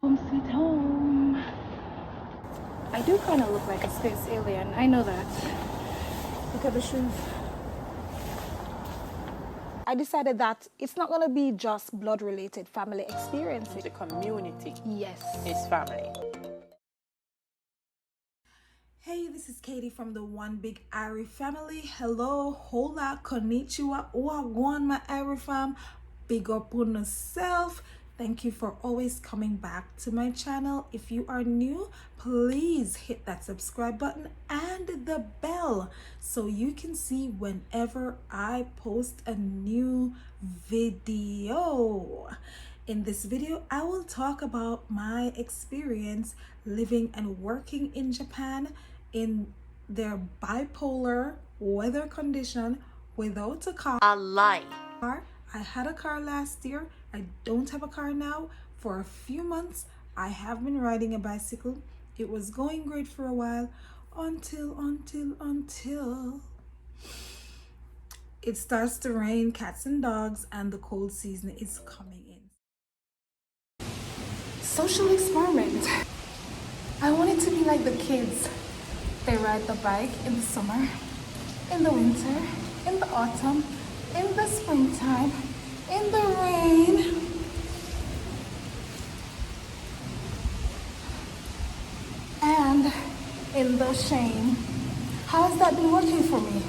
Home sweet home. I do kind of look like a space alien. I know that. Look at the shoes. I decided that it's not going to be just blood-related family experiences. The community Yes. is family. Hey, this is Katie from the One Big Ari family. Hello, hola, konnichiwa, wagwan, my Ari fam. Big up on yourself. Thank you for always coming back to my channel. If you are new, please hit that subscribe button and the bell so you can see whenever I post a new video. In this video, I will talk about my experience living and working in Japan in their bipolar weather condition without a car. A lie. I had a car last year. I don't have a car now. For a few months, I have been riding a bicycle. It was going great for a while until it starts to rain, cats and dogs, and the cold season is coming in. Social experiment. I want it to be like the kids. They ride the bike in the summer, in the winter, in the autumn, in the springtime, in the rain. And in the shame. How has that been working for me?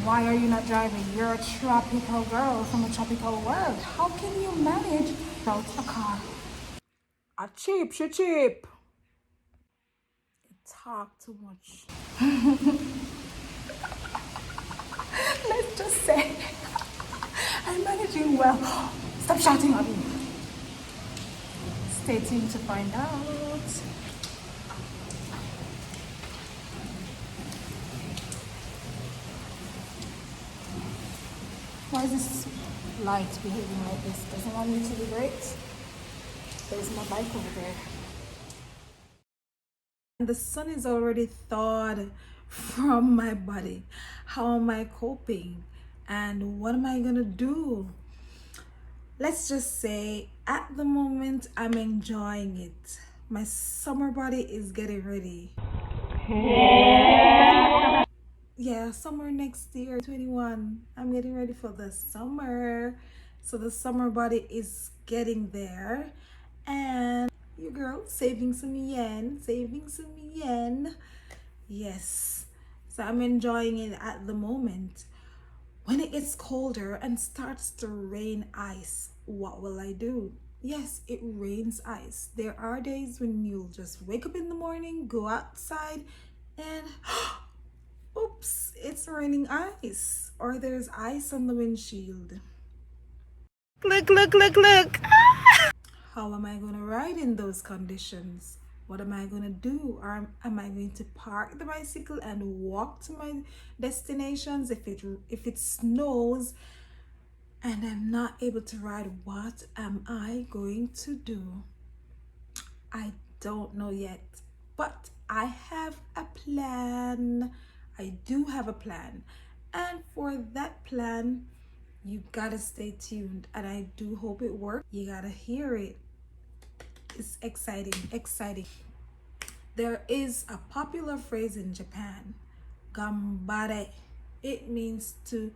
Why are you not driving? You're a tropical girl from a tropical world. How can you manage without a car? A cheap, she cheap. You talk too much. Let's just say I'm managing well. Stop shouting at me. Stay tuned to find out. Why is this light behaving like this? Doesn't want me to be great. There's my bike over there. And the sun is already thawed from my body. How am I coping? And what am I gonna do? Let's just say at the moment I'm enjoying it. My summer body is getting ready. Yeah, summer next year, 21. I'm getting ready for the summer. So the summer body is getting there. And your girl saving some yen. Yes. So I'm enjoying it at the moment. When it gets colder and starts to rain ice, what will I do? Yes, it rains ice. There are days when you'll just wake up in the morning, go outside, and oops, it's raining ice. Or there's ice on the windshield. Look. How am I going to ride in those conditions? What am I going to do? Or am I going to park the bicycle and walk to my destinations? If it snows and I'm not able to ride, what am I going to do? I don't know yet, but I have a plan. I do have a plan. And for that plan, you gotta stay tuned, and I do hope it works. You gotta hear it. It's exciting. There is a popular phrase in Japan, gambare. It means to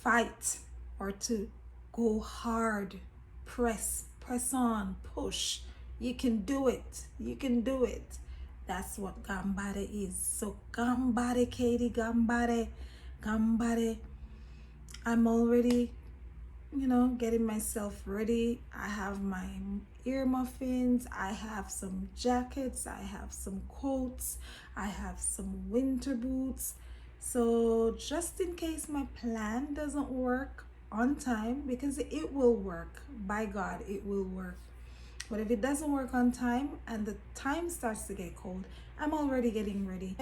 fight or to go hard, press on, push. You can do it. That's what gambare is. So gambare, Katie, gambare. I'm already, getting myself ready. I have my ear muffins, I have some jackets, I have some coats, I have some winter boots. So just in case my plan doesn't work on time, because it will work, by God, it will work. But if it doesn't work on time and the time starts to get cold, I'm already getting ready.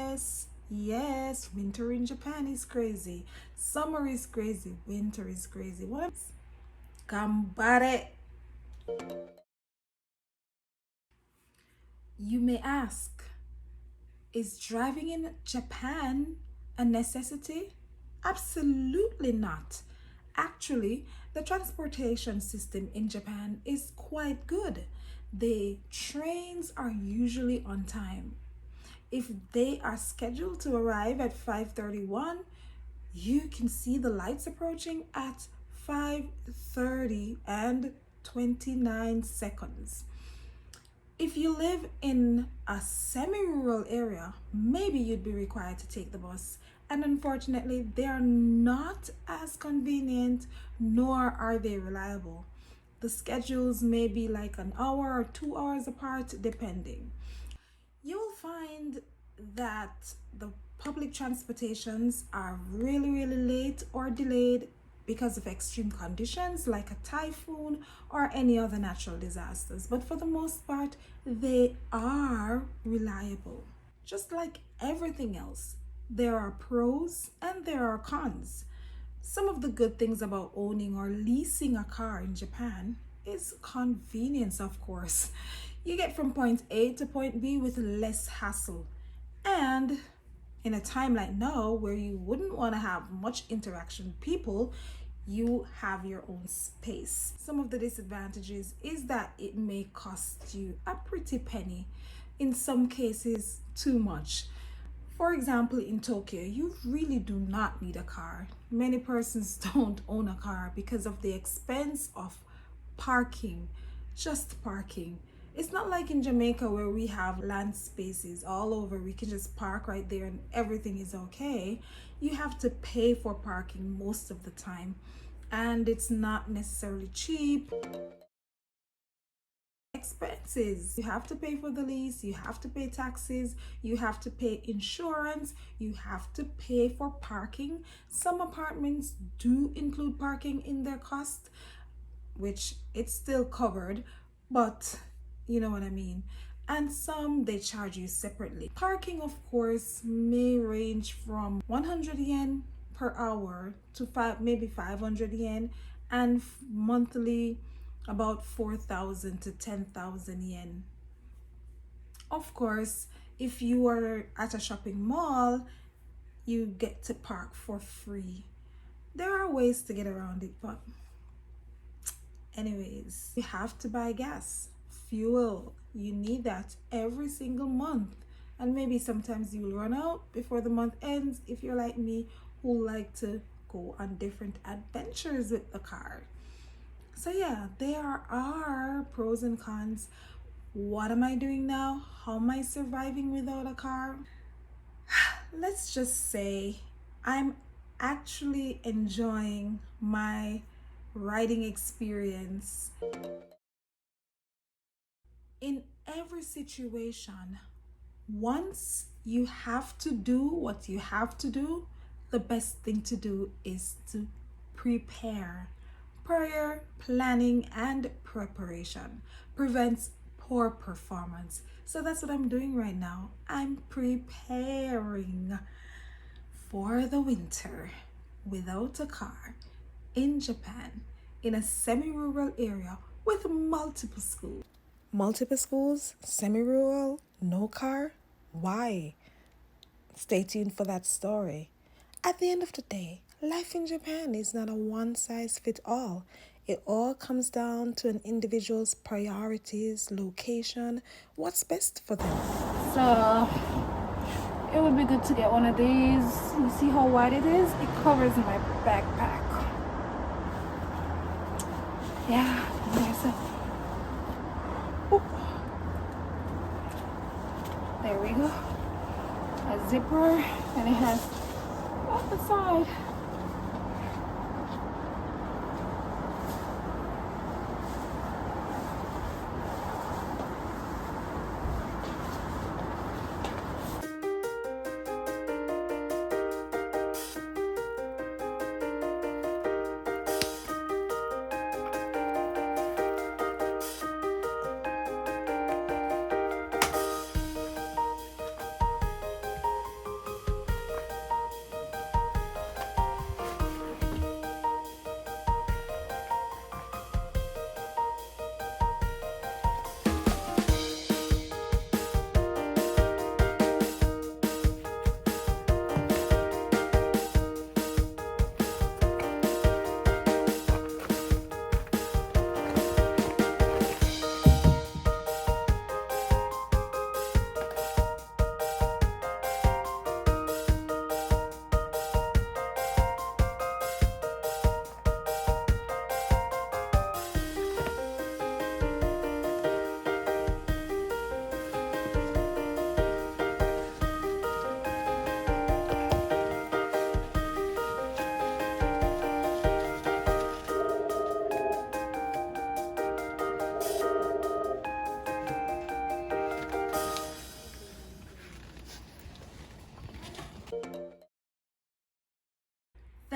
Yes, winter in Japan is crazy. Summer is crazy. Winter is crazy. What? Gambare. You may ask, is driving in Japan a necessity? Absolutely not. Actually, the transportation system in Japan is quite good. The trains are usually on time. If they are scheduled to arrive at 5:31, you can see the lights approaching at 5:30 and 29 seconds. If you live in a semi-rural area, maybe you'd be required to take the bus. And unfortunately, they are not as convenient, nor are they reliable. The schedules may be like an hour or 2 hours apart, depending. You'll find that the public transportations are really, really late or delayed because of extreme conditions like a typhoon or any other natural disasters. But for the most part, they are reliable. Just like everything else, there are pros and there are cons. Some of the good things about owning or leasing a car in Japan is convenience, of course. You get from point A to point B with less hassle. And in a time like now where you wouldn't want to have much interaction with people, you have your own space. Some of the disadvantages is that it may cost you a pretty penny, in some cases too much. For example, in Tokyo, you really do not need a car. Many persons don't own a car because of the expense of parking, just parking. It's not like in Jamaica where we have land spaces all over. We can just park right there and everything is okay. You have to pay for parking most of the time, and it's not necessarily cheap. Expenses. You have to pay for the lease, you have to pay taxes, you have to pay insurance, you have to pay for parking. Some apartments do include parking in their cost, which it's still covered, but you know what I mean. And some they charge you separately. Parking, of course, may range from 100 yen per hour to maybe 500 yen, and monthly about 4,000 to 10,000 yen. Of course, if you are at a shopping mall, you get to park for free. There are ways to get around it, but anyways, you have to buy gas, fuel. You need that every single month. And maybe sometimes you'll run out before the month ends if you're like me, who like to go on different adventures with the car. So yeah, there are pros and cons. What am I doing now? How am I surviving without a car? Let's just say I'm actually enjoying my riding experience. In every situation, once you have to do what you have to do, the best thing to do is to prepare. Prior planning and preparation prevents poor performance. So that's what I'm doing right now. I'm preparing for the winter without a car in Japan in a semi-rural area with multiple schools. Multiple schools, semi-rural, no car? Why? Stay tuned for that story. At the end of the day, life in Japan is not a one-size-fits-all. It all comes down to an individual's priorities, location, what's best for them. So it would be good to get one of these. You see how wide it is? It covers my backpack. Yeah, there's a... Oop. There we go. A zipper, and it has on the side.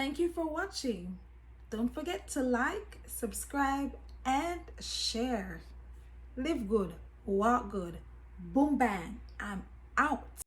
Thank you for watching. Don't forget to like, subscribe, and share. Live good, walk good. Boom bang. I'm out.